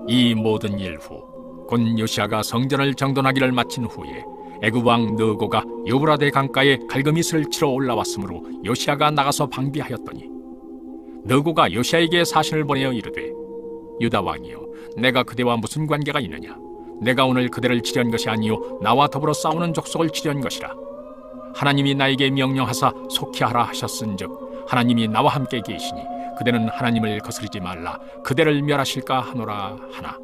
이 모든 일 후 곧 요시아가 성전을 정돈하기를 마친 후에 애굽 왕 느고가 유브라데 강가에 갈그미스를 치러 올라왔으므로 요시아가 나가서 방비하였더니 느고가 요시아에게 사신을 보내어 이르되 유다 왕이여, 내가 그대와 무슨 관계가 있느냐? 내가 오늘 그대를 치려한 것이 아니요 나와 더불어 싸우는 족속을 치려한 것이라. 하나님이 나에게 명령하사 속히 하라 하셨은즉 하나님이 나와 함께 계시니 그대는 하나님을 거스르지 말라, 그대를 멸하실까 하노라 하나,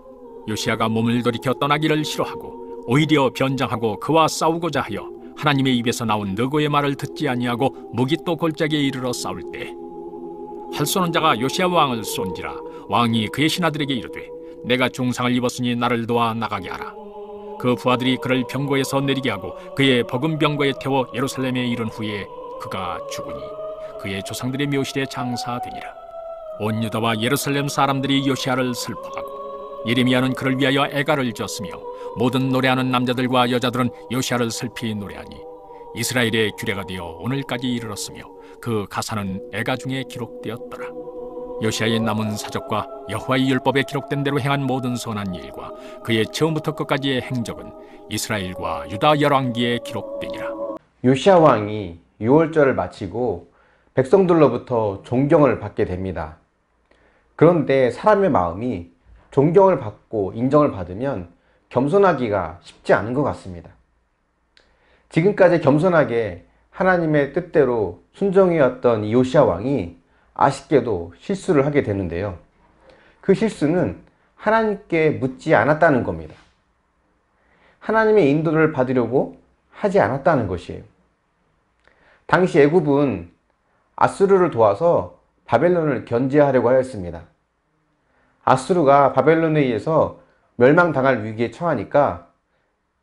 요시아가 몸을 돌이켜 떠나기를 싫어하고 오히려 변장하고 그와 싸우고자 하여 하나님의 입에서 나온 느고의 말을 듣지 아니하고 무기또 골짜기에 이르러 싸울 때 활 쏘는 자가 요시아 왕을 쏜지라. 왕이 그의 신하들에게 이르되 내가 중상을 입었으니 나를 도와 나가게 하라. 그 부하들이 그를 병고에서 내리게 하고 그의 버금 병거에 태워 예루살렘에 이른 후에 그가 죽으니 그의 조상들의 묘실에 장사되니라. 온 유다와 예루살렘 사람들이 요시아를 슬퍼하고 예레미야는 그를 위하여 애가를 지었으며 모든 노래하는 남자들과 여자들은 요시아를 슬피 노래하니 이스라엘의 규례가 되어 오늘까지 이르렀으며 그 가사는 애가 중에 기록되었더라. 요시아의 남은 사적과 여호와의 율법에 기록된 대로 행한 모든 선한 일과 그의 처음부터 끝까지의 행적은 이스라엘과 유다 열왕기에 기록되니라. 요시아 왕이 유월절을 마치고 백성들로부터 존경을 받게 됩니다. 그런데 사람의 마음이 존경을 받고 인정을 받으면 겸손하기가 쉽지 않은 것 같습니다. 지금까지 겸손하게 하나님의 뜻대로 순종해왔던 이 요시아 왕이 아쉽게도 실수를 하게 되는데요. 그 실수는 하나님께 묻지 않았다는 겁니다. 하나님의 인도를 받으려고 하지 않았다는 것이에요. 당시 애굽은 아수르를 도와서 바벨론을 견제하려고 하였습니다. 아수르가 바벨론에 의해서 멸망당할 위기에 처하니까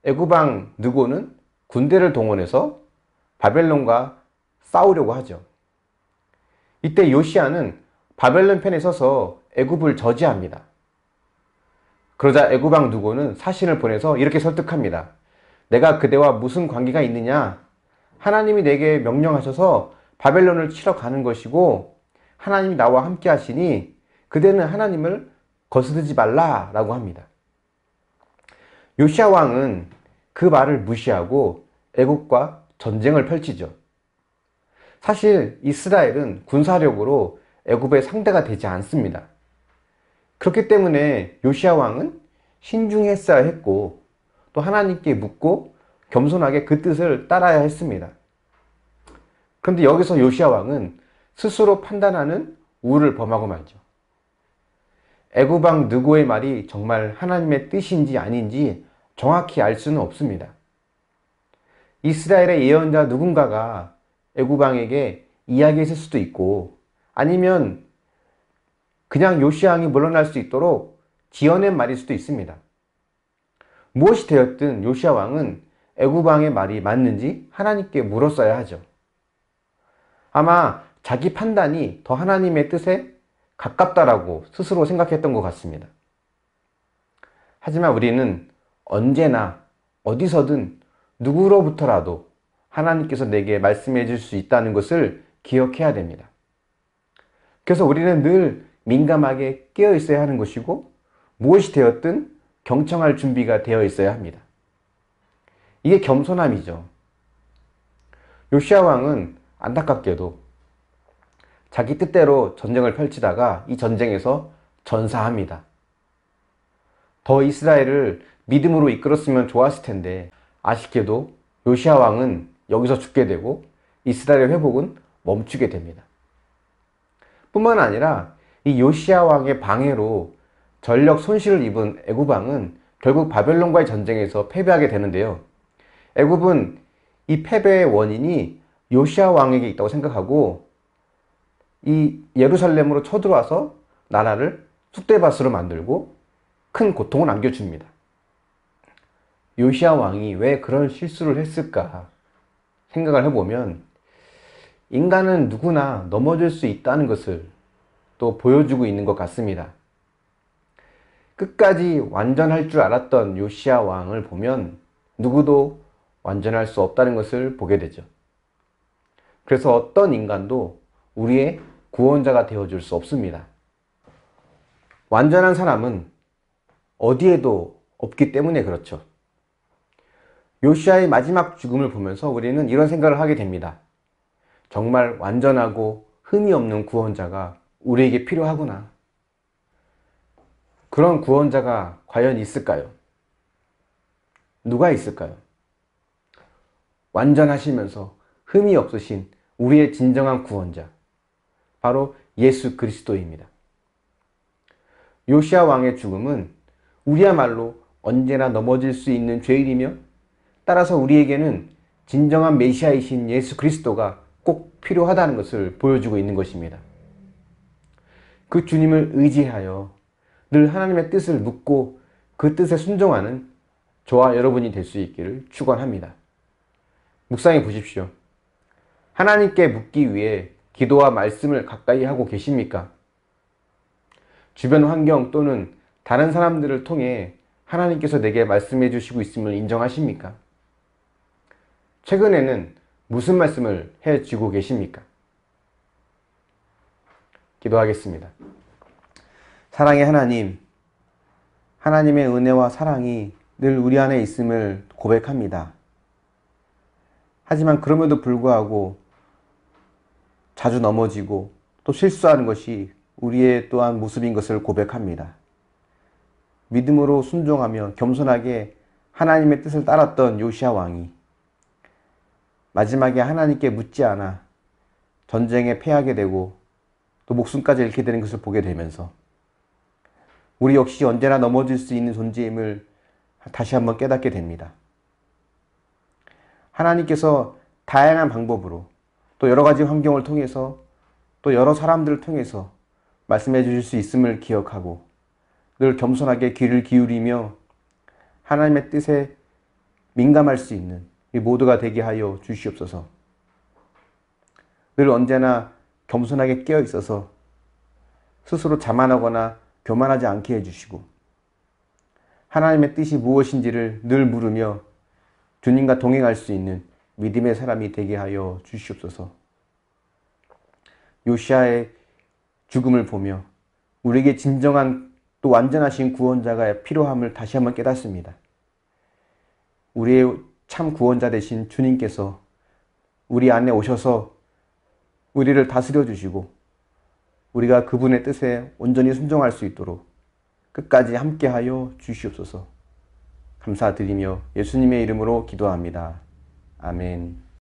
애굽 왕 느고는 군대를 동원해서 바벨론과 싸우려고 하죠. 이때 요시아는 바벨론 편에 서서 애굽을 저지합니다. 그러자 애굽 왕 느고는 사신을 보내서 이렇게 설득합니다. 내가 그대와 무슨 관계가 있느냐? 하나님이 내게 명령하셔서 바벨론을 치러 가는 것이고 하나님이 나와 함께 하시니 그대는 하나님을 거스르지 말라라고 합니다. 요시아 왕은 그 말을 무시하고 애굽과 전쟁을 펼치죠. 사실 이스라엘은 군사력으로 애굽의 상대가 되지 않습니다. 그렇기 때문에 요시아 왕은 신중했어야 했고 또 하나님께 묻고 겸손하게 그 뜻을 따라야 했습니다. 그런데 여기서 요시아 왕은 스스로 판단하는 우를 범하고 말죠. 애굽 왕 느고의 말이 정말 하나님의 뜻인지 아닌지 정확히 알 수는 없습니다. 이스라엘의 예언자 누군가가 애굽 왕에게 이야기했을 수도 있고 아니면 그냥 요시아 왕이 물러날 수 있도록 지어낸 말일 수도 있습니다. 무엇이 되었든 요시아 왕은 애굽 왕의 말이 맞는지 하나님께 물었어야 하죠. 아마 자기 판단이 더 하나님의 뜻에 가깝다라고 스스로 생각했던 것 같습니다. 하지만 우리는 언제나 어디서든 누구로부터라도 하나님께서 내게 말씀해 줄 수 있다는 것을 기억해야 됩니다. 그래서 우리는 늘 민감하게 깨어 있어야 하는 것이고 무엇이 되었든 경청할 준비가 되어 있어야 합니다. 이게 겸손함이죠. 요시아 왕은 안타깝게도 자기 뜻대로 전쟁을 펼치다가 이 전쟁에서 전사합니다. 더 이스라엘을 믿음으로 이끌었으면 좋았을 텐데 아쉽게도 요시아 왕은 여기서 죽게 되고 이스라엘의 회복은 멈추게 됩니다. 뿐만 아니라 이 요시아 왕의 방해로 전력 손실을 입은 애굽 왕은 결국 바벨론과의 전쟁에서 패배하게 되는데요. 애굽은 이 패배의 원인이 요시아 왕에게 있다고 생각하고 이 예루살렘으로 쳐들어와서 나라를 쑥대밭으로 만들고 큰 고통을 안겨줍니다. 요시아 왕이 왜 그런 실수를 했을까 생각을 해보면 인간은 누구나 넘어질 수 있다는 것을 또 보여주고 있는 것 같습니다. 끝까지 완전할 줄 알았던 요시아 왕을 보면 누구도 완전할 수 없다는 것을 보게 되죠. 그래서 어떤 인간도 우리의 구원자가 되어줄 수 없습니다. 완전한 사람은 어디에도 없기 때문에 그렇죠. 요시아의 마지막 죽음을 보면서 우리는 이런 생각을 하게 됩니다. 정말 완전하고 흠이 없는 구원자가 우리에게 필요하구나. 그런 구원자가 과연 있을까요? 누가 있을까요? 완전하시면서 흠이 없으신 우리의 진정한 구원자, 바로 예수 그리스도입니다. 요시야 왕의 죽음은 우리야말로 언제나 넘어질 수 있는 죄일이며, 따라서 우리에게는 진정한 메시아이신 예수 그리스도가 꼭 필요하다는 것을 보여주고 있는 것입니다. 그 주님을 의지하여 늘 하나님의 뜻을 묻고 그 뜻에 순종하는 저와 여러분이 될 수 있기를 축원합니다. 묵상해 보십시오. 하나님께 묻기 위해 기도와 말씀을 가까이 하고 계십니까? 주변 환경 또는 다른 사람들을 통해 하나님께서 내게 말씀해 주시고 있음을 인정하십니까? 최근에는 무슨 말씀을 해주고 계십니까? 기도하겠습니다. 사랑의 하나님, 하나님의 은혜와 사랑이 늘 우리 안에 있음을 고백합니다. 하지만 그럼에도 불구하고 자주 넘어지고 또 실수하는 것이 우리의 또한 모습인 것을 고백합니다. 믿음으로 순종하며 겸손하게 하나님의 뜻을 따랐던 요시야 왕이 마지막에 하나님께 묻지 않아 전쟁에 패하게 되고 또 목숨까지 잃게 되는 것을 보게 되면서 우리 역시 언제나 넘어질 수 있는 존재임을 다시 한번 깨닫게 됩니다. 하나님께서 다양한 방법으로 또 여러 가지 환경을 통해서 또 여러 사람들을 통해서 말씀해 주실 수 있음을 기억하고 늘 겸손하게 귀를 기울이며 하나님의 뜻에 민감할 수 있는 이 모두가 되게 하여 주시옵소서. 늘 언제나 겸손하게 깨어 있어서 스스로 자만하거나 교만하지 않게 해주시고 하나님의 뜻이 무엇인지를 늘 물으며 주님과 동행할 수 있는 믿음의 사람이 되게 하여 주시옵소서. 요시야의 죽음을 보며 우리에게 진정한 또 완전하신 구원자가 필요함을 다시 한번 깨닫습니다. 우리의 참 구원자 되신 주님께서 우리 안에 오셔서 우리를 다스려 주시고 우리가 그분의 뜻에 온전히 순종할 수 있도록 끝까지 함께하여 주시옵소서. 감사드리며 예수님의 이름으로 기도합니다. 아멘.